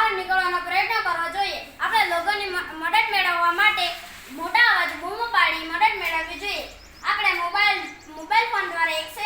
બહાર નીકળવાનો પ્રયત્ન કરવો જોઈએ. આપણે લોકોની મદદ મેળવવા માટે મોટા અવાજે બૂમો પાડી મદદ મેળવવી જોઈએ. આપણે મોબાઈલ ફોન દ્વારા 112